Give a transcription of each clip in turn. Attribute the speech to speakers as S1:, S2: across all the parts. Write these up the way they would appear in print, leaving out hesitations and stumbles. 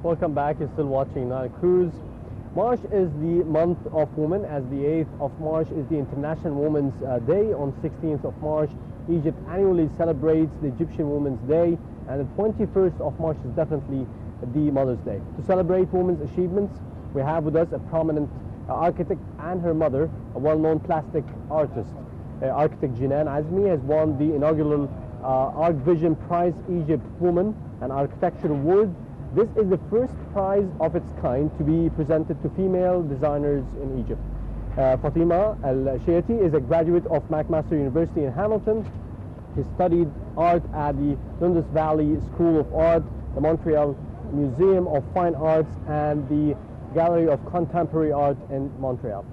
S1: Welcome back. You're still watching Nile Cruise. March is the month of women, as the 8th of March is the International Women's Day. On 16th of March, Egypt annually celebrates the Egyptian Women's Day, and the 21st of March is definitely the Mother's Day. To celebrate women's achievements, we have with us a prominent architect and her mother, a well-known plastic artist. Architect Jenan Azmi has won the inaugural Art Vision Prize Egypt Woman and Architecture Award. This is the first prize of its kind to be presented to female designers in Egypt. Fatima Shiati is a graduate of McMaster University in Hamilton. She studied art at the Dundas Valley School of Art, the Montreal Museum of Fine Arts, and the Gallery of Contemporary Art in Montreal.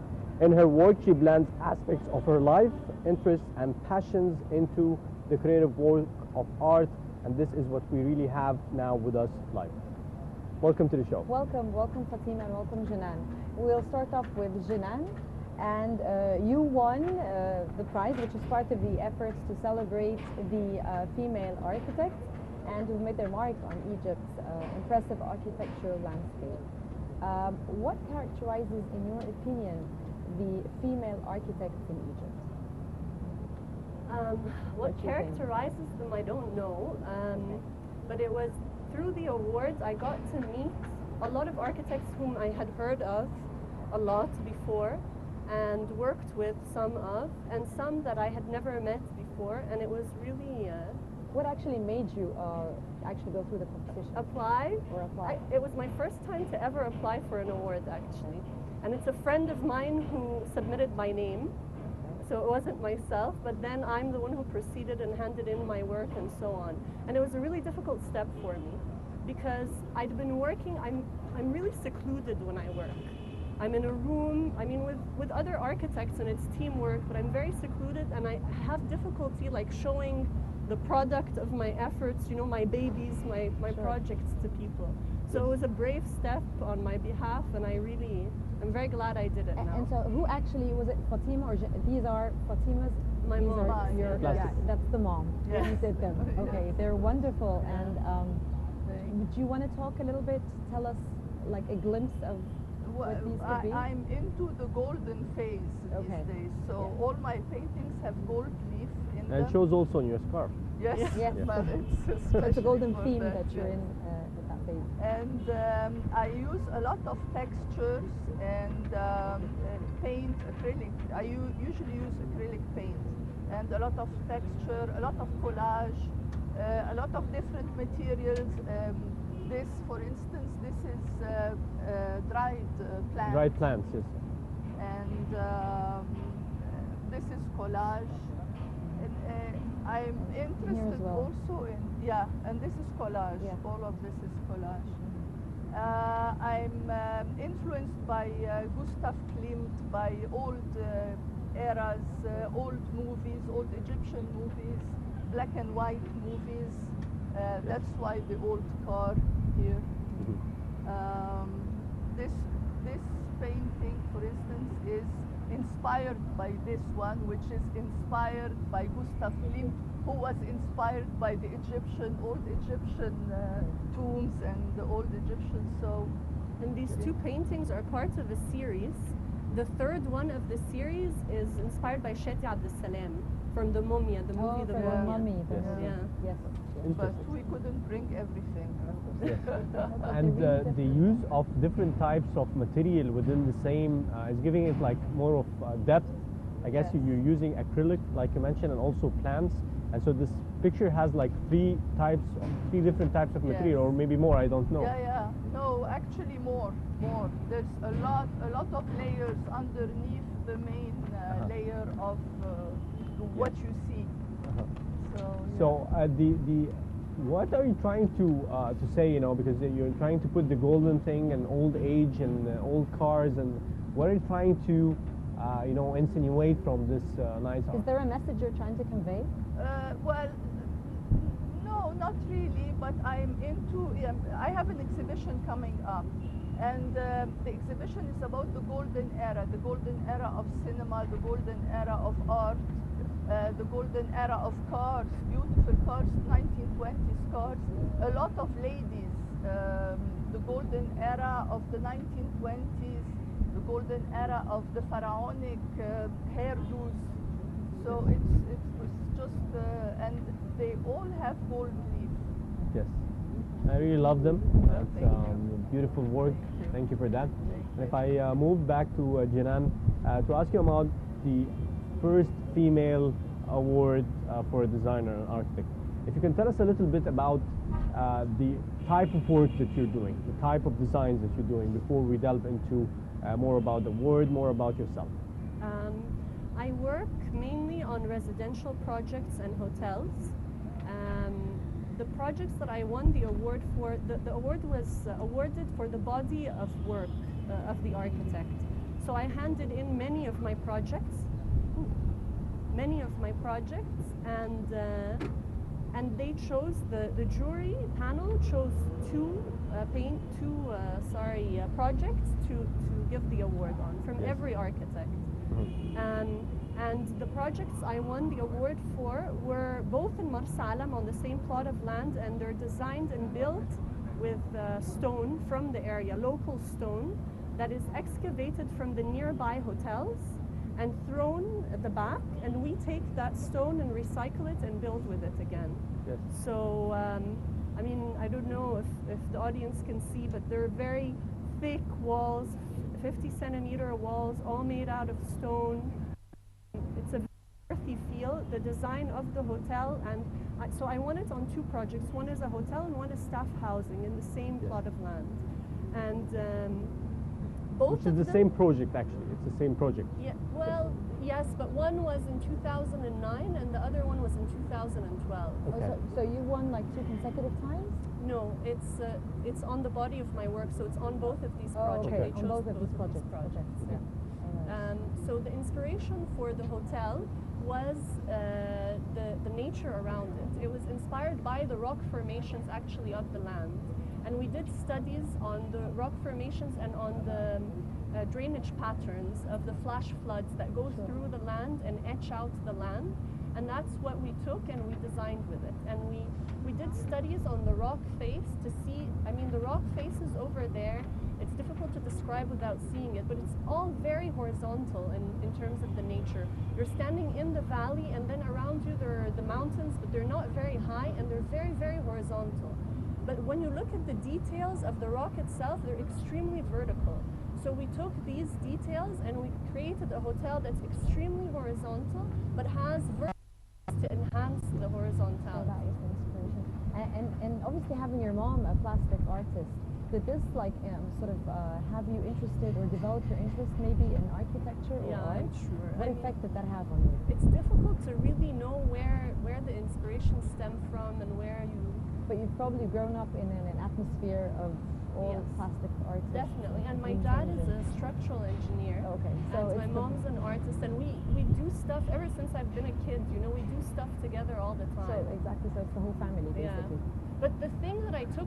S1: In her work, she blends aspects of her life, interests, and passions into the creative work of art, and this is what we really have now with us live. Welcome to the show.
S2: Welcome Fatima, and welcome Jenan. We'll start off with Jenan, and you won the prize, which is part of the efforts to celebrate the female architects and who made their mark on Egypt's impressive architectural landscape. What characterizes, in your opinion, the female architects in Egypt?
S3: What characterizes them, I don't know, but it was through the awards I got to meet a lot of architects whom I had heard of a lot before and worked with some of, and some that I had never met before, and it was really...
S2: What actually made you actually go through the competition?
S3: Apply?
S2: Or apply?
S3: It was my first time to ever apply for an award, actually. And it's a friend of mine who submitted my name. So it wasn't myself, but then I'm the one who proceeded and handed in my work and so on. And it was a really difficult step for me because I'd been working, I'm really secluded when I work. I'm in a room, I mean with other architects and it's teamwork, but I'm very secluded and I have difficulty like showing the product of my efforts, you know, my babies, my
S2: Sure.
S3: projects to people. So it was a brave step on my behalf, and I'm very glad I did it now.
S2: And so who actually, was it Fatima or these are Fatima's?
S3: My
S2: these
S3: mom.
S2: Are your,
S1: Yeah.
S2: that's the mom.
S3: Yeah.
S2: You did them. Okay, they're wonderful. And would you want to talk a little bit, tell us like a glimpse of what these could be?
S4: I'm into the golden phase
S2: Okay.
S4: these days, so
S2: Yeah.
S4: all my paintings have gold leaf in
S1: And
S4: them.
S1: it shows also on your scarf.
S4: Yes,
S2: Yes.
S4: but it's
S2: So it's a
S4: especially
S2: golden
S4: for
S2: theme
S4: that,
S2: that you're
S4: yes.
S2: in with that phase.
S4: And I use a lot of textures and paint, acrylic. I usually use acrylic paint and a lot of texture, a lot of collage, a lot of different materials. This, for instance, this is dried plants.
S1: Dried plants, yes.
S4: And this is collage. And, I'm interested
S2: well.
S4: also in, yeah, and this is collage.
S2: Yeah.
S4: All of this is collage. I'm influenced by Gustav Klimt, by old eras, old movies, old Egyptian movies, black and white movies. That's why the old car here. This painting, for instance, is inspired by this one, which is inspired by Gustav Klimt, who was inspired by the old Egyptian tombs and the old Egyptian. So,
S3: And these two paintings are part of a series. The third one of the series is inspired by Shiati from the Mummy, the movie The
S2: from the
S3: Mummy.
S2: mummy. The
S1: Yes.
S2: mummy. Yes.
S4: but we couldn't bring everything.
S1: Yes. And the use of different types of material within the same is giving it like more of depth. I guess
S4: Yes.
S1: you're using acrylic, like you mentioned, and also plants. And so this picture has like three different types of material,
S4: Yes.
S1: or maybe more. I don't know.
S4: Yeah. No, actually more. There's a lot of layers underneath the main layer of what you see.
S1: So what are you trying to say? You know, because you're trying to put the golden thing and old age and old cars, and what are you trying to insinuate from this nice art?
S2: Is there a message you're trying to convey?
S4: Well, no, not really, but I'm into, I have an exhibition coming up, and the exhibition is about the golden era of cinema, the golden era of art, the golden era of cars, beautiful cars, 1920s cars. A lot of ladies the golden era of the 1920s, the golden era of the pharaonic hairdos. So it was just, and they all have gold leaf.
S1: Yes. I really love them. That's
S4: Thank you.
S1: beautiful work. Thank you for that. And if I move back to Jenan to ask you about the first female award for a designer and architect. If you can tell us a little bit about the type of work that you're doing, the type of designs that you're doing before we delve into more about the award, more about yourself.
S3: I work mainly on residential projects and hotels. The projects that I won the award for, the award was awarded for the body of work of the architect. So I handed in many of my projects, and they chose, the jury panel chose two projects to give the award on from
S1: Yes.
S3: every architect. And the projects I won the award for were both in Marsa Alam on the same plot of land, and they're designed and built with stone from the area, local stone that is excavated from the nearby hotels and thrown at the back, and we take that stone and recycle it and build with it again.
S1: Yes.
S3: So, I mean, I don't know if the audience can see, but they're very thick walls, 50-centimeter walls, all made out of stone. It's a earthy feel, the design of the hotel, and so I won it on two projects. One is a hotel and one is staff housing in the same
S1: Yes.
S3: plot of land. And both
S1: Which is
S3: of
S1: the
S3: them,
S1: same project actually. It's the same project.
S3: Yeah, well, yes, but one was in 2009 and the other one was in 2012.
S1: Okay.
S2: Oh, so you won like 2 consecutive times?
S3: No, it's on the body of my work, so it's on both of these
S2: Oh,
S3: projects.
S2: okay.
S3: They
S2: On
S3: chose
S2: both of these projects.
S3: Yeah.
S2: All right.
S3: So the inspiration for the hotel was the nature around it. It was inspired by the rock formations actually of the land. And we did studies on the rock formations and on the drainage patterns of the flash floods that go through the land and etch out the land. And that's what we took and we designed with it. And we did studies on the rock face to see, I mean, the rock faces over there, it's difficult to describe without seeing it, but it's all very horizontal in terms of the nature. You're standing in the valley and then around you there are the mountains, but they're not very high and they're very, very horizontal. But when you look at the details of the rock itself, they're extremely vertical. So we took these details and we created a hotel that's extremely horizontal, but has vertical to enhance the
S2: So
S3: horizontality.
S2: that was the inspiration. And obviously having your mom a plastic artist, did this like sort of have you interested or develop your interest maybe in architecture or
S3: Yeah,
S2: art?
S3: I'm sure.
S2: What
S3: I mean,
S2: effect did that have on you?
S3: it's difficult to really know where the inspiration stemmed from and where you...
S2: But you've probably grown up in an atmosphere of all
S3: Yes.
S2: plastic artists.
S3: Definitely, and my
S2: in
S3: dad is
S2: Tunisia.
S3: a structural engineer.
S2: Okay, so
S3: And my
S2: it's
S3: mom's an artist, and we do stuff ever since I've been a kid. You know, we do stuff together all the time.
S2: so exactly, so it's the whole family
S3: Yeah.
S2: basically.
S3: But the thing that I took